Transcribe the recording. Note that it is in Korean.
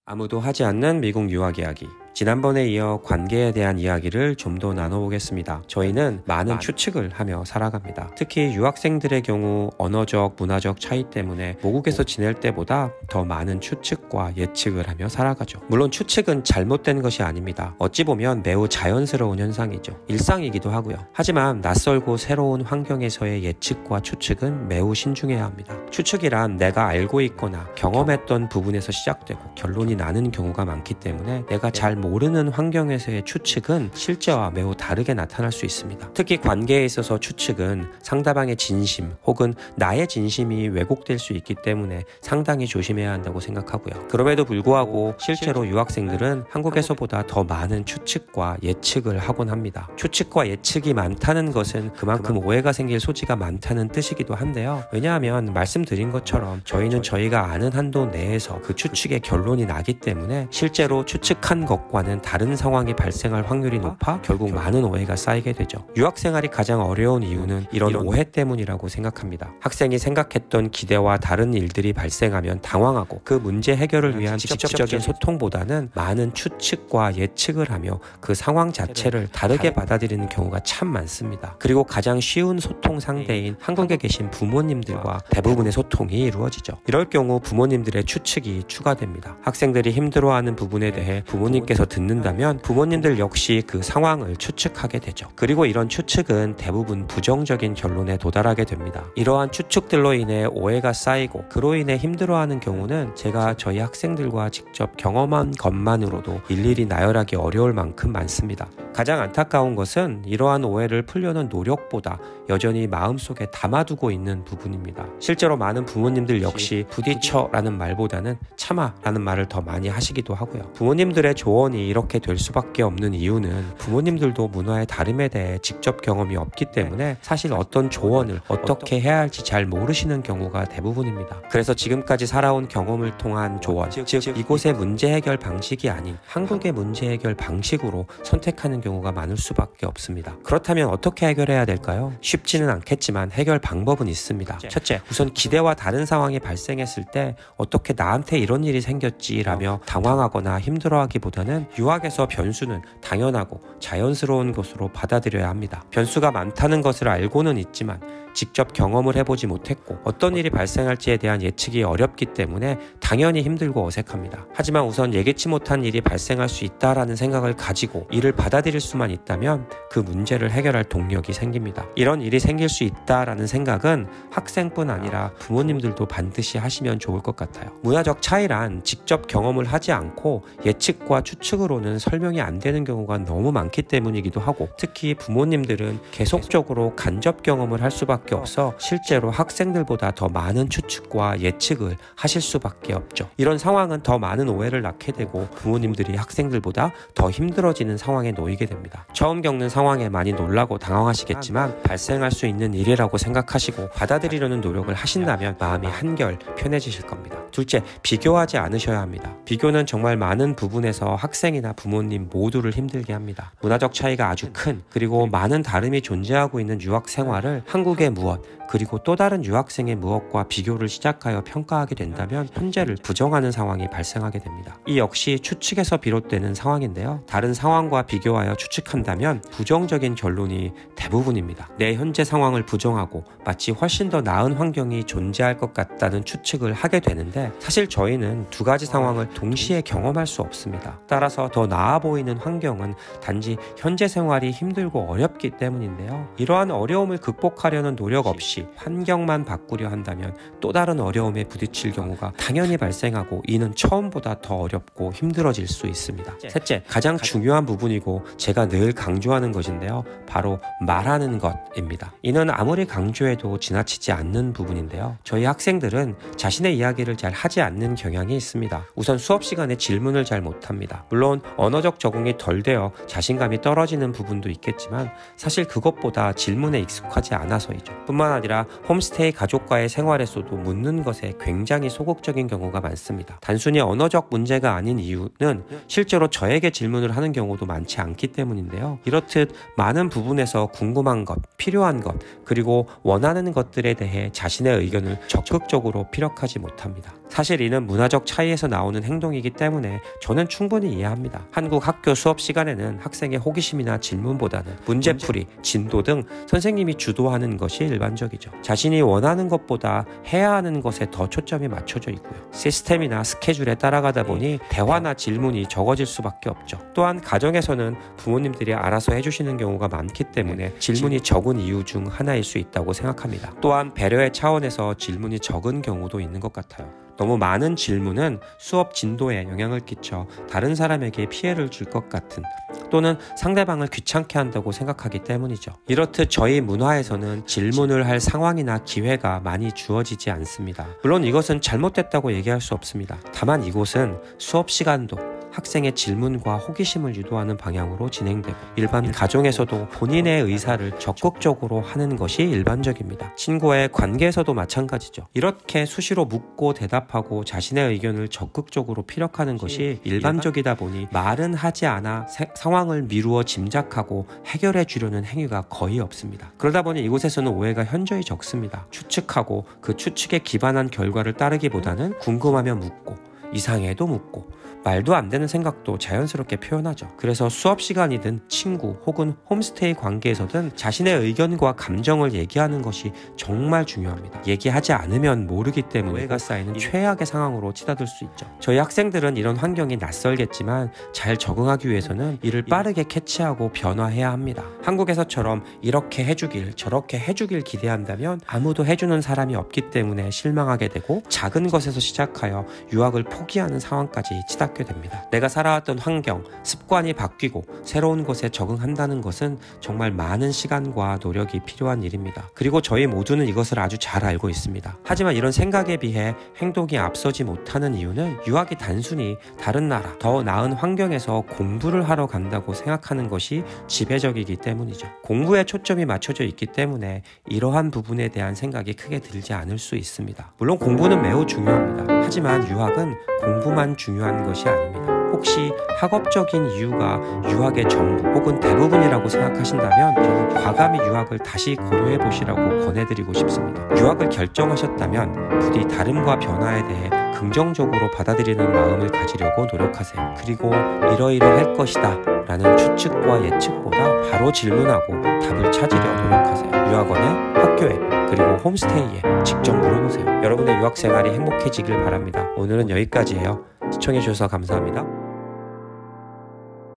아무도 하지 않는 미국 유학 이야기. 지난번에 이어 관계에 대한 이야기를 좀 더 나눠보겠습니다. 저희는 많은 추측을 하며 살아갑니다. 특히 유학생들의 경우 언어적, 문화적 차이 때문에 모국에서 지낼 때보다 더 많은 추측과 예측을 하며 살아가죠. 물론 추측은 잘못된 것이 아닙니다. 어찌 보면 매우 자연스러운 현상이죠. 일상이기도 하고요. 하지만 낯설고 새로운 환경에서의 예측과 추측은 매우 신중해야 합니다. 추측이란 내가 알고 있거나 경험했던 부분에서 시작되고 결론이 나는 경우가 많기 때문에 내가 잘 모르는 환경에서의 추측은 실제와 매우 다르게 나타날 수 있습니다. 특히 관계에 있어서 추측은 상대방의 진심 혹은 나의 진심이 왜곡될 수 있기 때문에 상당히 조심해야 한다고 생각하고요. 그럼에도 불구하고 실제로 유학생들은 한국에서보다 더 많은 추측과 예측을 하곤 합니다. 추측과 예측이 많다는 것은 그만큼 오해가 생길 소지가 많다는 뜻이기도 한데요. 왜냐하면 말씀드린 것처럼 저희는 저희가 아는 한도 내에서 그 추측의 결론이 나기 때문에 실제로 추측한 것과는 다른 상황이 발생할 확률이 높아 결국 많은 오해가 쌓이게 되죠. 유학생활이 가장 어려운 이유는 이런 오해 때문이라고 생각합니다. 학생이 생각했던 기대와 다른 일들이 발생하면 당황하고 그 문제 해결을 위한 직접적인 소통보다는 많은 추측과 예측을 하며 그 상황 자체를 다르게 받아들이는 경우가 참 많습니다. 그리고 가장 쉬운 소통 상대인 한국에 계신 부모님들과 대부분의 소통이 이루어지죠. 이럴 경우 부모님들의 추측이 추가됩니다. 학생들이 힘들어하는 부분에 대해 부모님께서 듣는다면 부모님들 역시 그 상황을 추측하게 되죠. 그리고 이런 추측은 대부분 부정적인 결론에 도달하게 됩니다. 이러한 추측들로 인해 오해가 쌓이고 그로 인해 힘들어하는 경우는 제가 저희 학생들과 직접 경험한 것만으로도 일일이 나열하기 어려울 만큼 많습니다. 가장 안타까운 것은 이러한 오해를 풀려는 노력보다 여전히 마음속에 담아두고 있는 부분입니다. 실제로 많은 부모님들 역시 부딪혀 라는 말보다는 참아 라는 말을 더 많이 하시기도 하고요. 부모님들의 조언이 이렇게 될 수밖에 없는 이유는 부모님들도 문화의 다름에 대해 직접 경험이 없기 때문에 사실 어떤 조언을 어떻게 해야 할지 잘 모르시는 경우가 대부분입니다. 그래서 지금까지 살아온 경험을 통한 조언, 즉 이곳의 문제 해결 방식이 아닌 한국의 문제 해결 방식으로 선택하는 경우가 많을 수밖에 없습니다. 그렇다면 어떻게 해결해야 될까요? 쉽지는 않겠지만 해결 방법은 있습니다. 첫째, 우선 기대와 다른 상황이 발생했을 때 어떻게 나한테 이런 일이 생겼지라며 당황하거나 힘들어하기보다는 유학에서 변수는 당연하고 자연스러운 것으로 받아들여야 합니다. 변수가 많다는 것을 알고는 있지만 직접 경험을 해보지 못했고 어떤 일이 발생할지에 대한 예측이 어렵기 때문에 당연히 힘들고 어색합니다. 하지만 우선 예기치 못한 일이 발생할 수 있다라는 생각을 가지고 이를 받아들일 수만 있다면 그 문제를 해결할 동력이 생깁니다. 이런 일이 생길 수 있다라는 생각은 학생뿐 아니라 부모님들도 반드시 하시면 좋을 것 같아요. 문화적 차이란 직접 경험을 하지 않고 예측과 추측으로는 설명이 안 되는 경우가 너무 많기 때문이기도 하고 특히 부모님들은 계속적으로 간접 경험을 할 수밖에 없어 실제로 학생들보다 더 많은 추측과 예측을 하실 수밖에 없죠. 이런 상황은 더 많은 오해를 낳게 되고 부모님들이 학생들보다 더 힘들어지는 상황에 놓이게 됩니다. 처음 겪는 상황에 많이 놀라고 당황하시겠지만 발생할 수 있는 일이라고 생각하시고 받아들이려는 노력을 하신다면 마음이 한결 편해지실 겁니다. 둘째, 비교하지 않으셔야 합니다. 비교는 정말 많은 부분에서 학생이나 부모님 모두를 힘들게 합니다. 문화적 차이가 아주 큰 그리고 많은 다름이 존재하고 있는 유학 생활을 한국의 무엇 그리고 또 다른 유학생의 무엇과 비교를 시작하여 평가하게 된다면 현재를 부정하는 상황이 발생하게 됩니다. 이 역시 추측에서 비롯되는 상황인데요. 다른 상황과 비교하여 추측한다면 부정적인 결론이 대부분입니다. 내 현재 상황을 부정하고 마치 훨씬 더 나은 환경이 존재할 것 같다는 추측을 하게 되는데 사실 저희는 두 가지 상황을 동시에 경험할 수 없습니다. 따라서 더 나아 보이는 환경은 단지 현재 생활이 힘들고 어렵기 때문인데요. 이러한 어려움을 극복하려는 노력 없이 환경만 바꾸려 한다면 또 다른 어려움에 부딪힐 경우가 당연히 발생하고 이는 처음보다 더 어렵고 힘들어질 수 있습니다. 셋째, 가장 중요한 부분이고 제가 늘 강조하는 것인데요. 바로 말하는 것입니다. 이는 아무리 강조해도 지나치지 않는 부분인데요. 저희 학생들은 자신의 이야기를 잘 하지 않는 경향이 있습니다. 우선 수업 시간에 질문을 잘 못합니다. 물론 언어적 적응이 덜 되어 자신감이 떨어지는 부분도 있겠지만 사실 그것보다 질문에 익숙하지 않아서이죠. 뿐만 아니라 홈스테이 가족과의 생활에서도 묻는 것에 굉장히 소극적인 경우가 많습니다. 단순히 언어적 문제가 아닌 이유는 실제로 저에게 질문을 하는 경우도 많지 않기 때문인데요. 이렇듯 많은 부분에서 궁금한 것, 필요한 것, 그리고 원하는 것들에 대해 자신의 의견을 적극적으로 피력하지 못합니다. 사실 이는 문화적 차이에서 나오는 행동이기 때문에 저는 충분히 이해합니다. 한국 학교 수업 시간에는 학생의 호기심이나 질문보다는 문제풀이, 진도 등 선생님이 주도하는 것이 일반적이죠. 자신이 원하는 것보다 해야 하는 것에 더 초점이 맞춰져 있고요. 시스템이나 스케줄에 따라가다 보니 대화나 질문이 적어질 수밖에 없죠. 또한 가정에서는 부모님들이 알아서 해주시는 경우가 많기 때문에 질문이 적은 이유 중 하나일 수 있다고 생각합니다. 또한 배려의 차원에서 질문이 적은 경우도 있는 것 같아요. 너무 많은 질문은 수업 진도에 영향을 끼쳐 다른 사람에게 피해를 줄 것 같은, 또는 상대방을 귀찮게 한다고 생각하기 때문이죠. 이렇듯 저희 문화에서는 질문을 할 상황이나 기회가 많이 주어지지 않습니다. 물론 이것은 잘못됐다고 얘기할 수 없습니다. 다만 이곳은 수업 시간도 학생의 질문과 호기심을 유도하는 방향으로 진행되고, 일반 가정에서도 본인의 의사를 적극적으로 하는 것이 일반적입니다. 친구와의 관계에서도 마찬가지죠. 이렇게 수시로 묻고 대답하고 자신의 의견을 적극적으로 피력하는 것이 일반적이다 보니 말은 하지 않아 상황을 미루어 짐작하고 해결해 주려는 행위가 거의 없습니다. 그러다 보니 이곳에서는 오해가 현저히 적습니다. 추측하고 그 추측에 기반한 결과를 따르기보다는 궁금하면 묻고, 이상해도 묻고, 말도 안 되는 생각도 자연스럽게 표현하죠. 그래서 수업 시간이든 친구 혹은 홈스테이 관계에서든 자신의 의견과 감정을 얘기하는 것이 정말 중요합니다. 얘기하지 않으면 모르기 때문에 오해가 쌓이는 최악의 상황으로 치닫을 수 있죠. 저희 학생들은 이런 환경이 낯설겠지만 잘 적응하기 위해서는 이를 빠르게 캐치하고 변화해야 합니다. 한국에서처럼 이렇게 해주길 저렇게 해주길 기대한다면 아무도 해주는 사람이 없기 때문에 실망하게 되고, 작은 것에서 시작하여 유학을 포기하는 상황까지 치닫게 됩니다. 내가 살아왔던 환경, 습관이 바뀌고 새로운 것에 적응한다는 것은 정말 많은 시간과 노력이 필요한 일입니다. 그리고 저희 모두는 이것을 아주 잘 알고 있습니다. 하지만 이런 생각에 비해 행동이 앞서지 못하는 이유는 유학이 단순히 다른 나라, 더 나은 환경에서 공부를 하러 간다고 생각하는 것이 지배적이기 때문이죠. 공부에 초점이 맞춰져 있기 때문에 이러한 부분에 대한 생각이 크게 들지 않을 수 있습니다. 물론 공부는 매우 중요합니다. 하지만 유학은 공부만 중요한 것이 아닙니다. 혹시 학업적인 이유가 유학의 전부 혹은 대부분이라고 생각하신다면 저는 과감히 유학을 다시 고려해 보시라고 권해드리고 싶습니다. 유학을 결정하셨다면 부디 다름과 변화에 대해 긍정적으로 받아들이는 마음을 가지려고 노력하세요. 그리고 이러이러할 것이다 라는 추측과 예측보다 바로 질문하고 답을 찾으려 노력하세요. 유학원에, 학교에, 그리고 홈스테이에 직접 물어보세요. 여러분의 유학생활이 행복해지길 바랍니다. 오늘은 여기까지예요. 시청해주셔서 감사합니다.